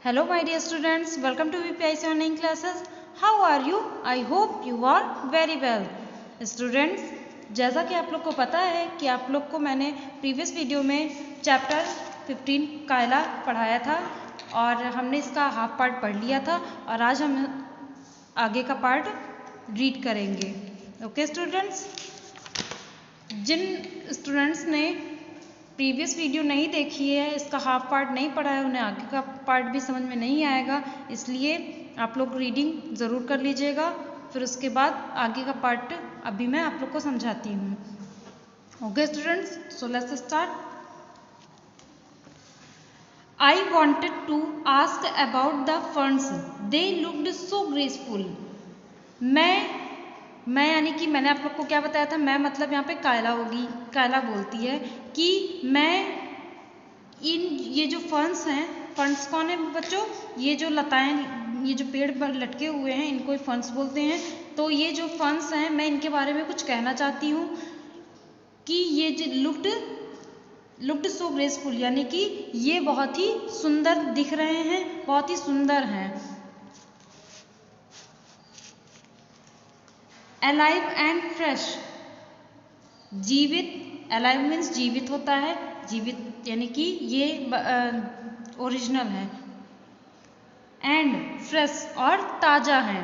Hello my dear students, welcome to VPIC online classes. How are you? I hope you are very well. Students, जैसा कि आप लोग को पता है कि आप लोग को मैंने प्रीवियस वीडियो में चैप्टर 15 कायला पढ़ाया था और हमने इसका हाफ पार्ट पढ़ लिया था और आज हम आगे का पार्ट रीड करेंगे. ओके स्टूडेंट्स, जिन स्टूडेंट्स ने प्रीवियस वीडियो नहीं देखी है, इसका हाफ पार्ट नहीं पढ़ा है, उन्हें आगे का पार्ट भी समझ में नहीं आएगा, इसलिए आप लोग रीडिंग ज़रूर कर लीजिएगा. फिर उसके बाद आगे का पार्ट अभी मैं आप लोग को समझाती हूँ. Okay students, so let's start. I wanted to ask about the ferns, they looked so graceful. मैं यानी कि मैंने आप लोग को क्या बताया था, मैं मतलब यहाँ पे कायला होगी, कायला बोलती है कि मैं ये जो फर्न्स हैं, फर्न्स कौन है बच्चों, ये जो लताएं, ये जो पेड़ पर लटके हुए हैं, इनको ही फर्न्स बोलते हैं. तो ये जो फर्न्स हैं, मैं इनके बारे में कुछ कहना चाहती हूँ कि ये जो लुक्ड सो ग्रेसफुल, यानी कि ये बहुत ही सुंदर दिख रहे हैं, बहुत ही सुंदर हैं. अलाइव एंड फ्रेश, जीवित, अलाइव मीन्स जीवित होता है, जीवित यानी कि ये ओरिजिनल है, एंड फ्रेश और ताजा है.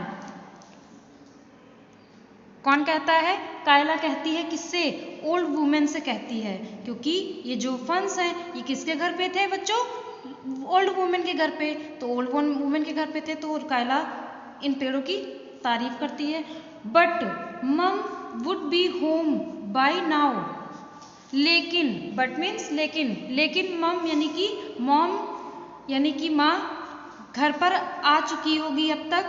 कौन कहता है? कायला कहती है. किससे? ओल्ड वुमेन से कहती है, क्योंकि ये जो फर्न्स हैं ये किसके घर पे थे बच्चों? ओल्ड वुमेन के घर पे. तो ओल्ड वुमेन के घर पे थे तो कायला इन पेड़ों की तारीफ करती है. But mum would be home by now, लेकिन, बट मीन्स लेकिन मम यानी कि मॉम यानी कि माँ घर पर आ चुकी होगी अब तक,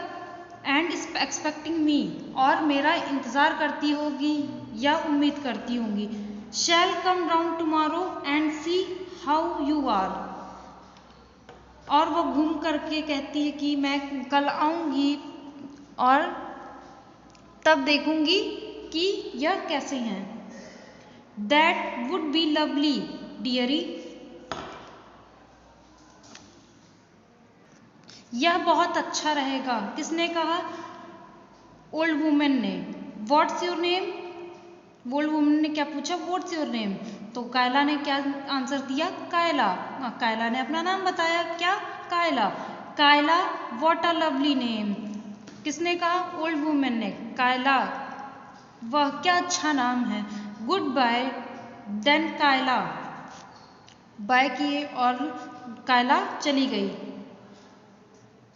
एंड एक्सपेक्टिंग मी, और मेरा इंतज़ार करती होगी या उम्मीद करती होंगी. Shall come down tomorrow and see how you are, और वो घूम करके कहती है कि मैं कल आऊँगी और तब देखूंगी कि यह कैसे हैं. That would be lovely diary, यह बहुत अच्छा रहेगा. किसने कहा? ओल्ड वुमेन ने. What's your name, old women ने क्या पूछा? What's your name. तो कायला ने क्या आंसर दिया? कायला. कायला ने अपना नाम बताया. क्या? Kayla. Kayla, what a lovely name. किसने कहा? ओल्ड वुमेन ने. कायला, वह क्या अच्छा नाम है. Good bye. Then Kayla bye किए और कायला चली गई.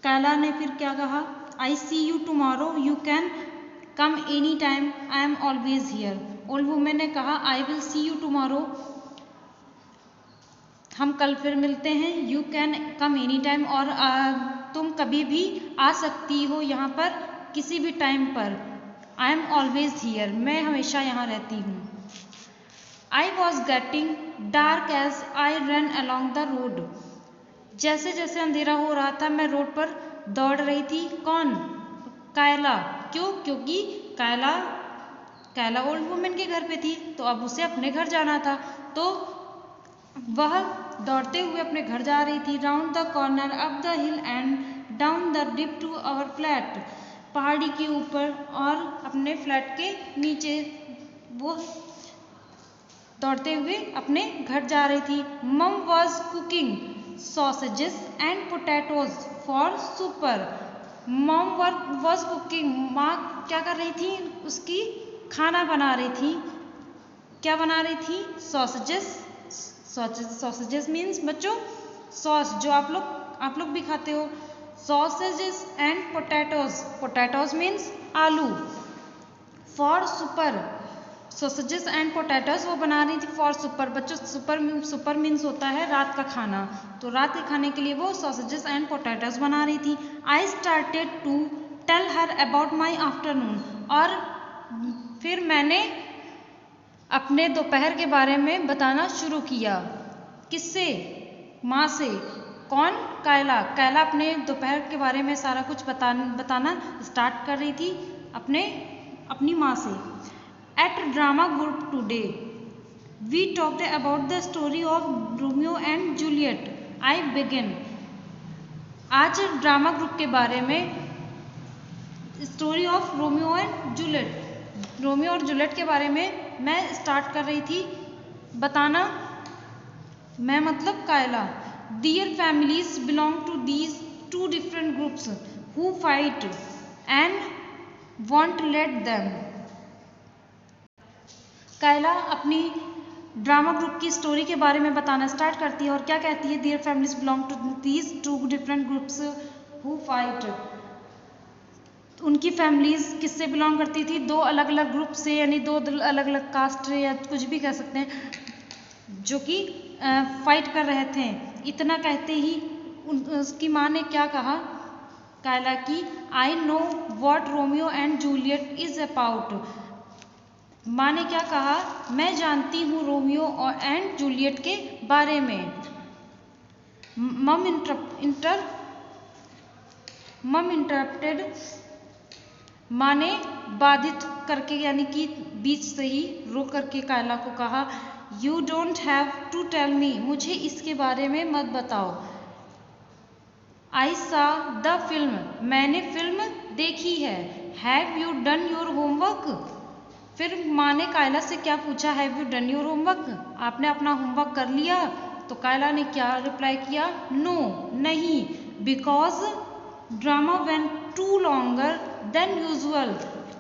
कायला ने फिर क्या कहा? I see you tomorrow, you can come any time, I am always here. Old women ने कहा I will see you tomorrow, हम कल फिर मिलते हैं. You can come any time, और तुम कभी भी आ सकती हो यहाँ पर किसी भी टाइम पर. आई एम ऑलवेज हियर, मैं हमेशा यहाँ रहती हूँ. I was getting dark as I ran along the road, जैसे जैसे अंधेरा हो रहा था मैं रोड पर दौड़ रही थी. कौन? कायला. क्यों? क्योंकि कायला ओल्ड वुमेन के घर पे थी, तो अब उसे अपने घर जाना था, तो वह दौड़ते हुए अपने घर जा रही थी. Round the corner, up the hill and down the dip to our flat, पहाड़ी के ऊपर और अपने फ्लैट के नीचे वो दौड़ते हुए अपने घर जा रही थी. मम was cooking sausages and potatoes for super. मम वॉज कुकिंग, माँ क्या कर रही थी? उसकी खाना बना रही थी. क्या बना रही थी? सॉसेजेस. सॉसेजेस मीन्स बच्चों सॉस, जो आप लोग भी खाते हो. Sausages and potatoes, potatoes means आलू. For supper, sausages and potatoes वो बना रही थी फॉर सुपर. बच्चों सुपर मीन्स होता है रात का खाना, तो रात के खाने के लिए वो सॉसेजेस एंड पोटैटोज बना रही थी. I started to tell her about my afternoon, और फिर मैंने अपने दोपहर के बारे में बताना शुरू किया. किससे? माँ से. कौन? कायला. कायला अपने दोपहर के बारे में सारा कुछ बताना स्टार्ट कर रही थी अपनी माँ से. At drama group today we talked about the story of Romeo and Juliet. I begin. आज ड्रामा ग्रुप के बारे में, story of Romeo and Juliet, Romeo और जूलियट के बारे में मैं स्टार्ट कर रही थी बताना। मैं मतलब Kayla. Their families belong to these two different groups who fight and won't let them. Kayla अपनी ड्रामा ग्रुप की स्टोरी के बारे में बताना स्टार्ट करती है और क्या कहती है, Their families belong to these two different groups who fight. उनकी फैमिलीज किससे बिलोंग करती थी? दो अलग अलग ग्रुप से, यानी दो अलग अलग कास्ट या कुछ भी कह सकते हैं, जो कि फाइट कर रहे थे। इतना कहते ही उसकी माँ ने क्या कहा कायला की, I know what Romeo and Juliet is about. माँ ने क्या कहा, मैं जानती हूँ रोमियो और एंड जूलियट के बारे में। मम इंटरप्टेड, माँ ने बाधित करके यानी कि बीच से ही रोक करके कायला को कहा, you don't have to tell me, मुझे इसके बारे में मत बताओ। आई सा द फिल्म, मैंने फिल्म देखी है। Have you done your homework, फिर माँ ने कायला से क्या पूछा, have you done your homework, आपने अपना होमवर्क कर लिया? तो कायला ने क्या रिप्लाई किया, नो नहीं, because drama went too longer than usual,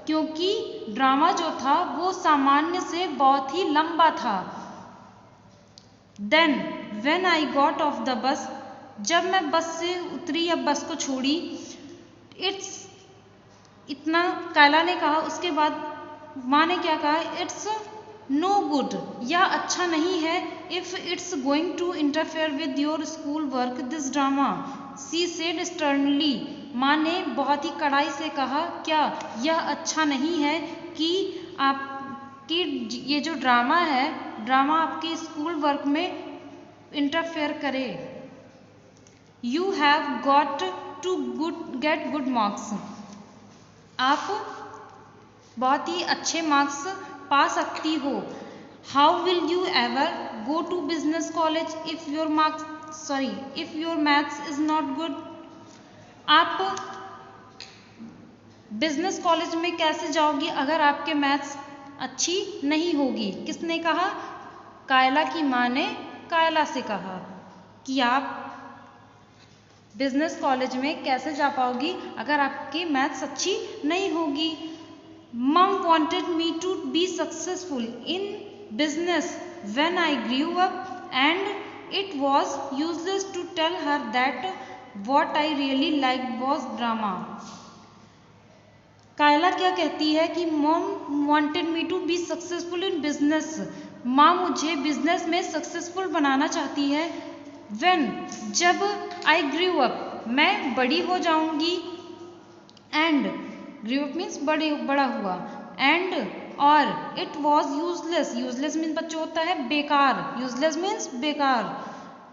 क्योंकि ड्रामा जो था वो सामान्य से बहुत ही लंबा था। Then when I got off the bus, जब मैं बस से उतरी या बस को छोड़ी, इट्स, इतना कायला ने कहा। उसके बाद माँ ने क्या कहा, इट्स नो गुड, या अच्छा नहीं है, if it's going to interfere with your school work this drama, she said sternly. माँ ने बहुत ही कड़ाई से कहा, क्या यह अच्छा नहीं है कि आपकी ये जो ड्रामा है, ड्रामा आपके स्कूल वर्क में इंटरफेयर करे। You have got to get good marks, आप बहुत ही अच्छे मार्क्स पा सकती हो। How will you ever go to business college if your maths is not good, आप बिजनेस कॉलेज में कैसे जाओगी अगर आपके मैथ्स अच्छी नहीं होगी? किसने कहा? कायला की माँ ने कायला से कहा कि आप बिजनेस कॉलेज में कैसे जा पाओगी अगर आपकी मैथ्स अच्छी नहीं होगी। Mum wanted me to be successful in business when I grew up and it was useless to tell her that what I really like was drama. Kayla क्या कहती है कि mom wanted me to be successful in business, माँ मुझे business में successful बनाना चाहती है। When, जब आई ग्रू अप, मैं बड़ी हो जाऊंगी, एंड ग्रू अप मीन्स बड़ा हुआ, एंड और it was useless, useless means बच्चों होता है बेकार, यूजलेस मीन्स बेकार,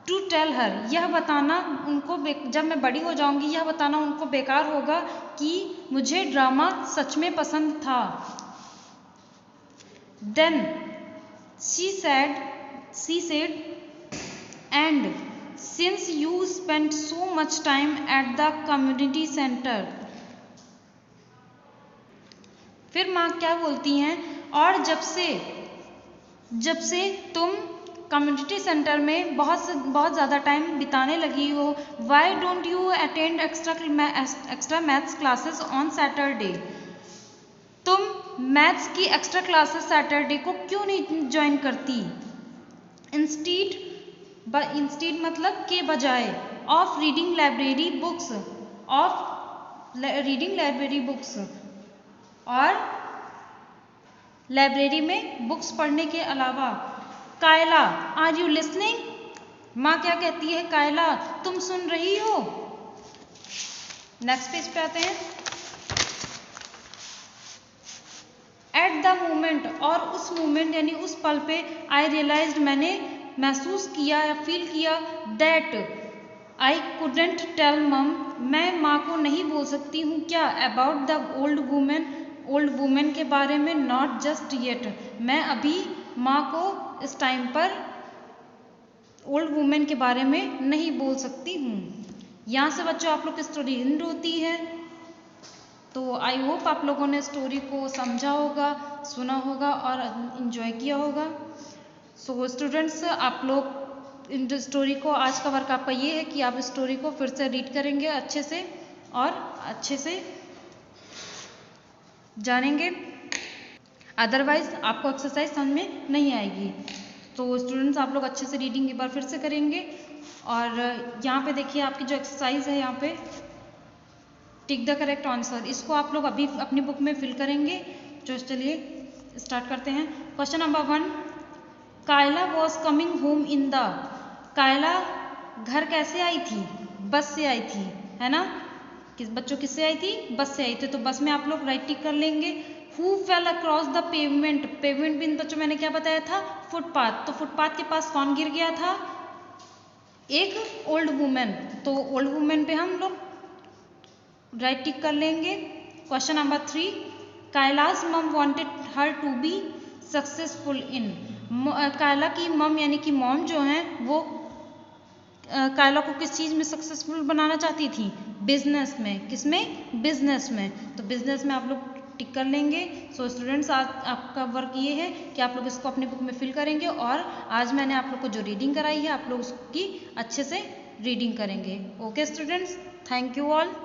टू टेल हर, यह बताना उनको, जब मैं बड़ी हो जाऊंगी यह बताना उनको बेकार होगा कि मुझे ड्रामा सच में पसंद था। Then she said and since you spend so much time at the community centre, फिर माँ क्या बोलती हैं, और जब से तुम कम्युनिटी सेंटर में बहुत ज़्यादा टाइम बिताने लगी हो, why don't you attend extra maths classes on Saturday, तुम मैथ्स की एक्स्ट्रा क्लासेस सैटरडे को क्यों नहीं ज्वाइन करती? इंस्टीड मतलब के बजाय, ऑफ रीडिंग लाइब्रेरी बुक्स, और लाइब्रेरी में बुक्स पढ़ने के अलावा। कायला, आर यू लिसनिंग, माँ क्या कहती है, कायला तुम सुन रही हो? नेक्स्ट पेज पे आते हैं। एट द मोमेंट, और उस मोमेंट यानी उस पल पे, आई रियलाइज्ड, मैंने महसूस किया या फील किया, दैट आई कुडंट टेल मम, मैं माँ को नहीं बोल सकती हूँ क्या, अबाउट द ओल्ड वुमेन के बारे में, नॉट जस्ट येट, मैं अभी माँ को इस टाइम पर ओल्ड वुमेन के बारे में नहीं बोल सकती हूँ। यहाँ से बच्चों आप लोग की स्टोरी एंड होती है। तो आई होप आप लोगों ने स्टोरी को समझा होगा, सुना होगा और इन्जॉय किया होगा। सो स्टूडेंट्स, आप लोग इन स्टोरी को, आज का वर्क आपका ये है कि आप स्टोरी को फिर से रीड करेंगे अच्छे से और अच्छे से जानेंगे, अदरवाइज आपको एक्सरसाइज समझ में नहीं आएगी। तो स्टूडेंट्स, आप लोग अच्छे से रीडिंग एक बार फिर से करेंगे। और यहाँ पे देखिए आपकी जो एक्सरसाइज है, यहाँ पे टिक द करेक्ट आंसर, इसको आप लोग अभी अपनी बुक में फिल करेंगे। तो चलिए स्टार्ट करते हैं। Question number 1, Kayla was coming home in the, Kayla घर कैसे आई थी? बस से आई थी, है ना। किस बच्चों किससे आई थी? बस से आई थी। तो बस में आप लोग राइट टिक कर लेंगे। Who fail across the pavement, pavement भी बच्चों मैंने क्या बताया था? फुटपाथ। तो फुटपाथ के पास कौन गिर गया था? एक ओल्ड वुमेन। तो ओल्ड वुमेन पे हम लोग राइट टिक कर लेंगे। Question number 3, Kayla's mum wanted her to be successful in, Kayla की मम यानी कि मॉम जो है वो कायला को किस चीज़ में सक्सेसफुल बनाना चाहती थी? बिजनेस में। किसमें? बिजनेस में। तो बिजनेस में आप लोग टिक कर लेंगे। सो स्टूडेंट्स, आज आपका वर्क ये है कि आप लोग इसको अपनी बुक में फिल करेंगे और आज मैंने आप लोग को जो रीडिंग कराई है आप लोग उसकी अच्छे से रीडिंग करेंगे। Okay students, thank you all.